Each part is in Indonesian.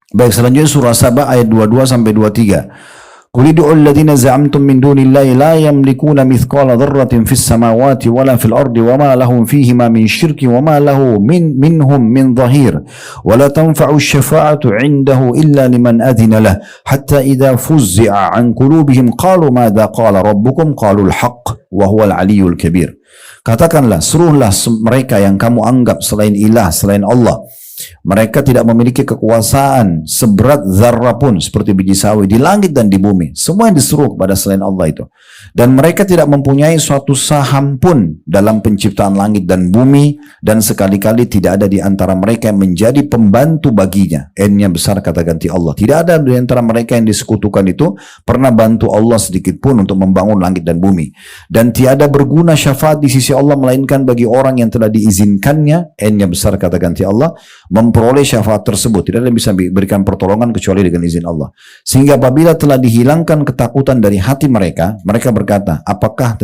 Baik, selanjutnya surah Saba ayat 22 sampai 23. Qul ud'u alladziina za'amtum min dunillahi la yamlikuna mithqala dzarratin fis samawati wala fil ardi wama lahum fihima min syirkin wama lahu minhum min dhahir wala tanfa'u asy-syafa'atu 'indahu illa liman adzina lah hatta idza fuzzi'a 'an qulubihim qalu madza qala rabbukum qalu al-haqq wa huwal 'aliyyul kabir. Katakanlah, serulah mereka yang kamu anggap selain ilah, selain Allah. Mereka tidak memiliki kekuasaan seberat zarrah pun seperti biji sawi di langit dan di bumi. Semua yang disuruh kepada selain Allah itu. Dan mereka tidak mempunyai suatu saham pun dalam penciptaan langit dan bumi. Dan sekali-kali tidak ada di antara mereka yang menjadi pembantu baginya. N-nya besar kata ganti Allah. Tidak ada di antara mereka yang disekutukan itu pernah bantu Allah sedikit pun untuk membangun langit dan bumi. Dan tiada berguna syafaat di sisi Allah melainkan bagi orang yang telah diizinkannya. N-nya besar kata ganti Allah. Memperoleh syafaat tersebut. Tidak ada yang bisa berikan pertolongan kecuali dengan izin Allah. Sehingga apabila telah dihilangkan ketakutan dari hati mereka, mereka berkata, apakah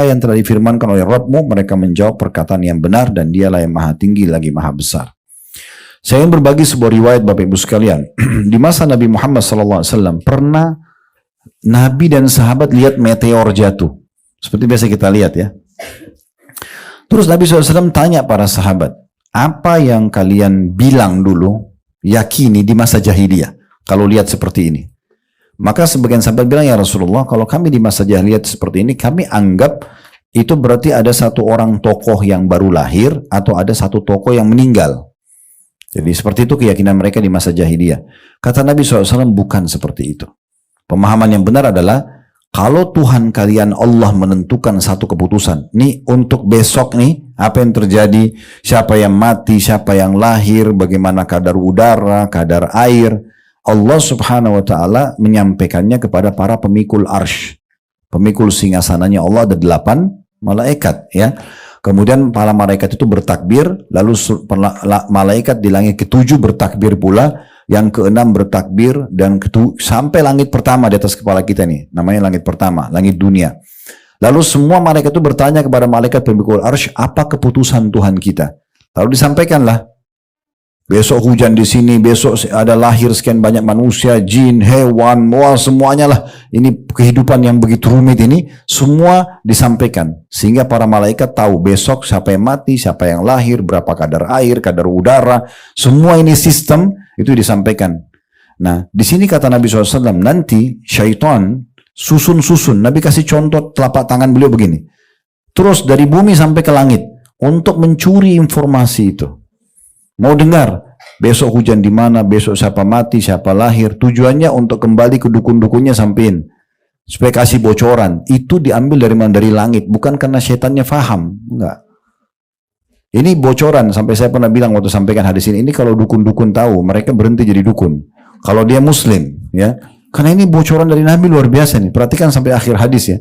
yang telah difirmankan oleh Rabbmu? Mereka menjawab perkataan yang benar dan dialah yang maha tinggi lagi maha besar. Saya ingin berbagi sebuah riwayat Bapak Ibu sekalian. Di masa Nabi Muhammad SAW pernah Nabi dan sahabat lihat meteor jatuh. Seperti biasa kita lihat ya. Terus Nabi SAW tanya para sahabat, apa yang kalian bilang dulu, yakini di masa jahiliyah, kalau lihat seperti ini? Maka sebagian sahabat bilang, ya Rasulullah, kalau kami di masa jahiliyah seperti ini, kami anggap itu berarti ada satu orang tokoh yang baru lahir, atau ada satu tokoh yang meninggal. Jadi seperti itu keyakinan mereka di masa jahiliyah. Kata Nabi SAW, bukan seperti itu. Pemahaman yang benar adalah, kalau Tuhan kalian Allah menentukan satu keputusan, nih untuk besok nih, apa yang terjadi, siapa yang mati, siapa yang lahir, bagaimana kadar udara, kadar air, Allah subhanahu wa ta'ala menyampaikannya kepada para pemikul arsy. Pemikul singgasananya Allah ada 8 malaikat ya. Kemudian para malaikat itu bertakbir, lalu malaikat di langit ke-7 bertakbir pula, yang ke-6 bertakbir, dan sampai langit pertama di atas kepala kita nih, namanya langit pertama, langit dunia. Lalu semua malaikat itu bertanya kepada malaikat pemikul arsy, apa keputusan Tuhan kita? Lalu disampaikanlah, besok hujan di sini, besok ada lahir sekian banyak manusia, jin, hewan, semuanya lah. Ini kehidupan yang begitu rumit ini, semua disampaikan. Sehingga para malaikat tahu besok siapa yang mati, siapa yang lahir, berapa kadar air, kadar udara, semua ini sistem itu disampaikan. Nah, di sini kata Nabi SAW, nanti syaitan susun-susun. Nabi kasih contoh telapak tangan beliau begini. Terus dari bumi sampai ke langit untuk mencuri informasi itu. Mau dengar besok hujan di mana, besok siapa mati, siapa lahir. Tujuannya untuk kembali ke dukun-dukunnya sampein. Supaya kasih bocoran. Itu diambil dari mana? Dari langit. Bukan karena syaitannya faham. Enggak. Ini bocoran. Sampai saya pernah bilang waktu sampaikan hadis ini kalau dukun-dukun tahu, mereka berhenti jadi dukun. Kalau dia muslim. Ya. Karena ini bocoran dari Nabi luar biasa nih. Perhatikan sampai akhir hadis ya.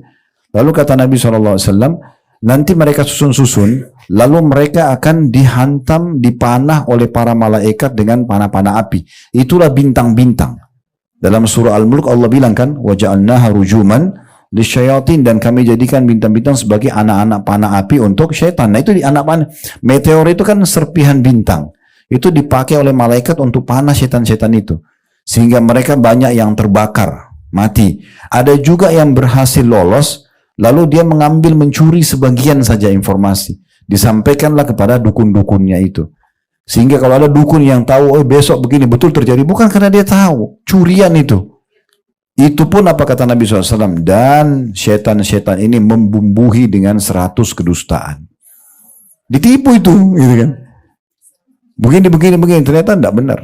Lalu kata Nabi SAW, nanti mereka susun-susun, lalu mereka akan dihantam, dipanah oleh para malaikat dengan panah-panah api. Itulah bintang-bintang. Dalam surah Al-Mulk Allah bilang kan, وَجَعَلْنَاهَا رُجُومًا lisyayatin, dan kami jadikan bintang-bintang sebagai anak-anak panah api untuk syaitan. Nah itu di anak panah. Meteor itu kan serpihan bintang. Itu dipakai oleh malaikat untuk panah syaitan-syaitan itu. Sehingga mereka banyak yang terbakar, mati. Ada juga yang berhasil lolos, lalu dia mengambil mencuri sebagian saja informasi. Disampaikanlah kepada dukun-dukunnya itu. Sehingga kalau ada dukun yang tahu, oh besok begini betul terjadi, bukan karena dia tahu, curian itu. Itu pun apa kata Nabi SAW, dan syaitan-syaitan ini membumbuhi dengan 100 kedustaan. Ditipu itu, gitu kan. Begini, ternyata tidak benar.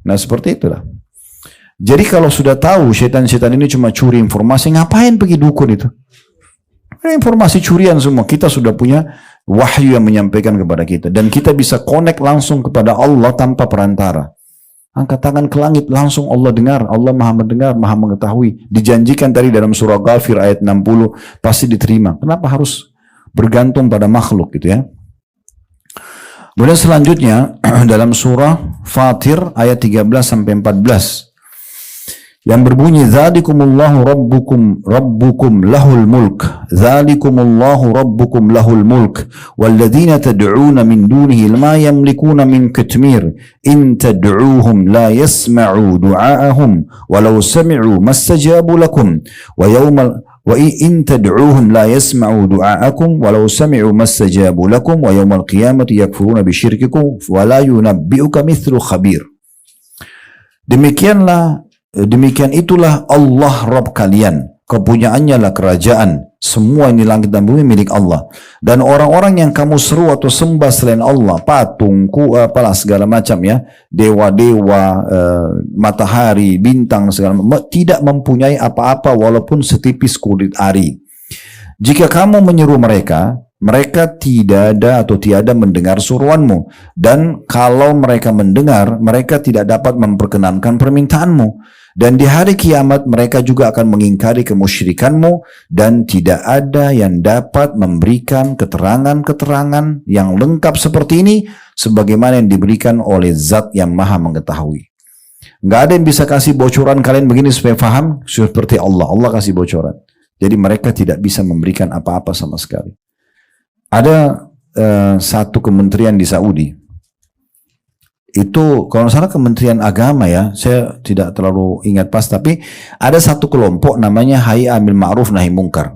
Nah seperti itulah. Jadi kalau sudah tahu syaitan-syaitan ini cuma curi informasi, ngapain pergi dukun itu? Informasi curian semua. Kita sudah punya wahyu yang menyampaikan kepada kita. Dan kita bisa connect langsung kepada Allah tanpa perantara. Angkat tangan ke langit, langsung Allah dengar. Allah maha mendengar, maha mengetahui. Dijanjikan tadi dalam surah Ghafir ayat 60, pasti diterima. Kenapa harus bergantung pada makhluk gitu ya? Kemudian selanjutnya, dalam surah Fatir ayat 13-14. yang berbunyi dzalikumullahu rabbukum lahul mulk, dzalikumullahu rabbukum lahul mulk walladzina tad'una min dunihi ma yamlikuna min qitmir in tad'uuhum la yasma'u du'aahum walau sami'u mastajabu lakum wa in tad'uuhum la yasma'u du'aakum walau sami'u mastajabu lakum wa yawmal qiyamati yakfuruna bisyirkikum wa la yunabbi'uka mithlu khabir. Demikian itulah Allah Rabb kalian, kepunyaannya lah kerajaan, semua ini langit dan bumi milik Allah. Dan orang-orang yang kamu seru atau sembah selain Allah, patung, apalah segala macam ya, dewa-dewa, matahari, bintang segala macam, tidak mempunyai apa-apa walaupun setipis kulit ari. Jika kamu menyeru mereka, mereka tidak ada atau tiada mendengar suruhanmu. Dan kalau mereka mendengar, mereka tidak dapat memperkenankan permintaanmu. Dan di hari kiamat mereka juga akan mengingkari kemusyrikanmu. Dan tidak ada yang dapat memberikan keterangan-keterangan yang lengkap seperti ini, sebagaimana yang diberikan oleh Zat yang Maha Mengetahui. Nggak ada yang bisa kasih bocoran kalian begini supaya paham, seperti Allah. Allah kasih bocoran. Jadi mereka tidak bisa memberikan apa-apa sama sekali. Ada satu kementerian di Saudi, itu kalau salah Kementerian Agama ya, saya tidak terlalu ingat pas, tapi ada satu kelompok namanya Hay'ah Bil Ma'ruf Nahi Munkar.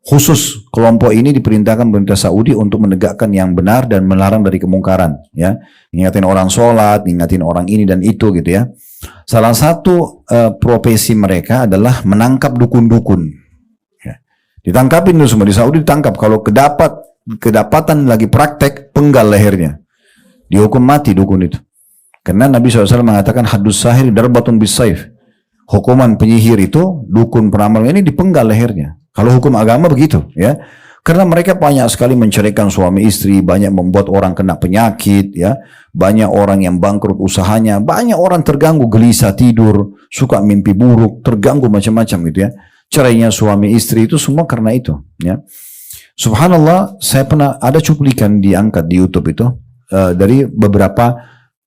Khusus kelompok ini diperintahkan pemerintah Saudi untuk menegakkan yang benar dan melarang dari kemungkaran, ya, ngingatin orang sholat, ngingatin orang ini dan itu gitu ya. Salah satu profesi mereka adalah menangkap dukun-dukun. Ya. Ditangkapin itu semua di Saudi, ditangkap. Kalau kedapatan lagi praktek, penggal lehernya, dihukum mati dukun itu. Karena Nabi SAW mengatakan haddus sahir darbatun bisaif, hukuman penyihir itu, dukun peramal ini dipenggal lehernya. Kalau hukum agama begitu ya, karena mereka banyak sekali menceraikan suami istri, banyak membuat orang kena penyakit ya, banyak orang yang bangkrut usahanya, banyak orang terganggu, gelisah tidur, suka mimpi buruk, terganggu macam-macam gitu ya. Cerainya suami istri itu semua karena itu ya. Subhanallah, saya pernah ada cuplikan diangkat di YouTube itu dari beberapa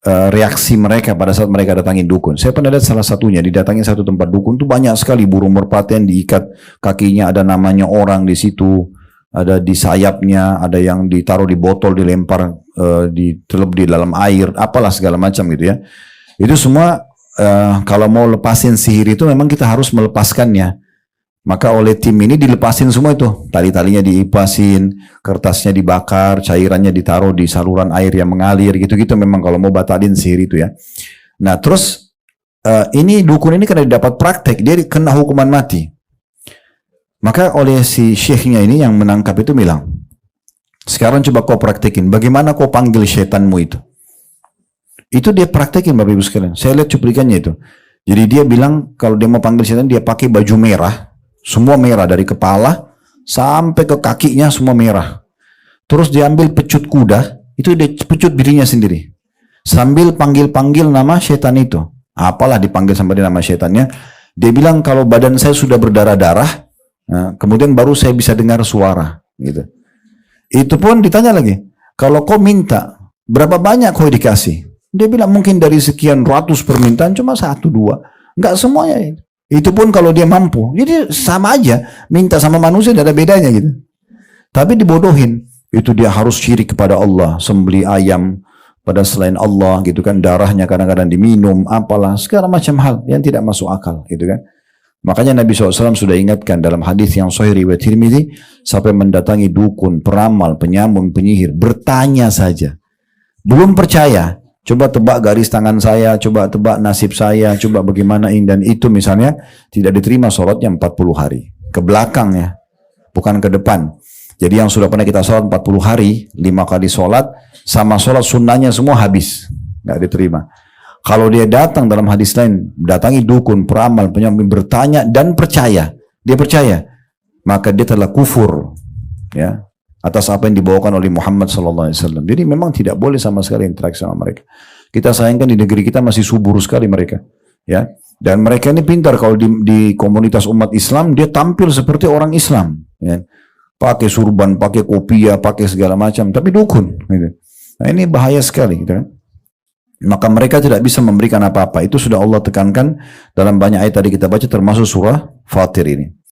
reaksi mereka pada saat mereka datangin dukun. Saya pernah lihat salah satunya, didatangi satu tempat dukun tuh banyak sekali burung merpati yang diikat kakinya, ada namanya orang di situ, ada di sayapnya, ada yang ditaruh di botol, dilempar, ditelep di dalam air, apalah segala macam gitu ya. Itu semua kalau mau lepasin sihir itu memang kita harus melepaskannya. Maka oleh tim ini dilepasin semua itu, tali-talinya diipasin, kertasnya dibakar, cairannya ditaruh di saluran air yang mengalir, gitu-gitu memang kalau mau batalin sihir itu ya. Nah terus ini dukun ini karena dapat praktek, dia kena hukuman mati. Maka oleh si syekhnya ini yang menangkap itu bilang, sekarang coba kau praktekin, bagaimana kau panggil setanmu itu. Itu dia praktekin Bapak Ibu sekalian, saya lihat cuplikannya itu. Jadi dia bilang kalau dia mau panggil setan, dia pakai baju merah, semua merah dari kepala sampai ke kakinya semua merah. Terus diambil pecut kuda, itu dia pecut dirinya sendiri. Sambil panggil-panggil nama setan itu. Apalah dipanggil sampai nama setannya. Dia bilang kalau badan saya sudah berdarah-darah, nah, kemudian baru saya bisa dengar suara. Gitu. Itu pun ditanya lagi, kalau kau minta, berapa banyak kau dikasih? Dia bilang mungkin dari sekian ratus permintaan cuma 1-2. Enggak semuanya. Itu pun kalau dia mampu. Jadi sama aja. Minta sama manusia tidak ada bedanya gitu. Tapi dibodohin. Itu dia harus syirik kepada Allah. Sembeli ayam pada selain Allah gitu kan. Darahnya kadang-kadang diminum. Apalah. Segala macam hal yang tidak masuk akal gitu kan. Makanya Nabi SAW sudah ingatkan dalam hadis yang sahih riwayat Tirmidzi. Sampai mendatangi dukun, peramal, penyamun, penyihir. Bertanya saja. Belum percaya. Coba tebak garis tangan saya, coba tebak nasib saya, coba bagaimana ini dan itu misalnya, tidak diterima sholatnya 40 hari. Ke belakang ya, bukan ke depan. Jadi yang sudah pernah kita sholat 40 hari, 5 kali sholat, sama sholat sunnahnya semua habis. Nggak diterima. Kalau dia datang dalam hadis lain, datangi dukun, peramal, penyamun, bertanya dan percaya, dia percaya, maka dia telah kufur. Ya. Atas apa yang dibawakan oleh Muhammad SAW. Jadi memang tidak boleh sama sekali interaksi sama mereka. Kita sayangkan di negeri kita masih subur sekali mereka. Ya, dan mereka ini pintar kalau di komunitas umat Islam, dia tampil seperti orang Islam. Ya. Pakai surban, pakai kopiah, pakai segala macam. Tapi dukun. Gitu. Nah ini bahaya sekali. Gitu. maka mereka tidak bisa memberikan apa-apa. Itu sudah Allah tekankan dalam banyak ayat tadi kita baca termasuk surah Fatir ini.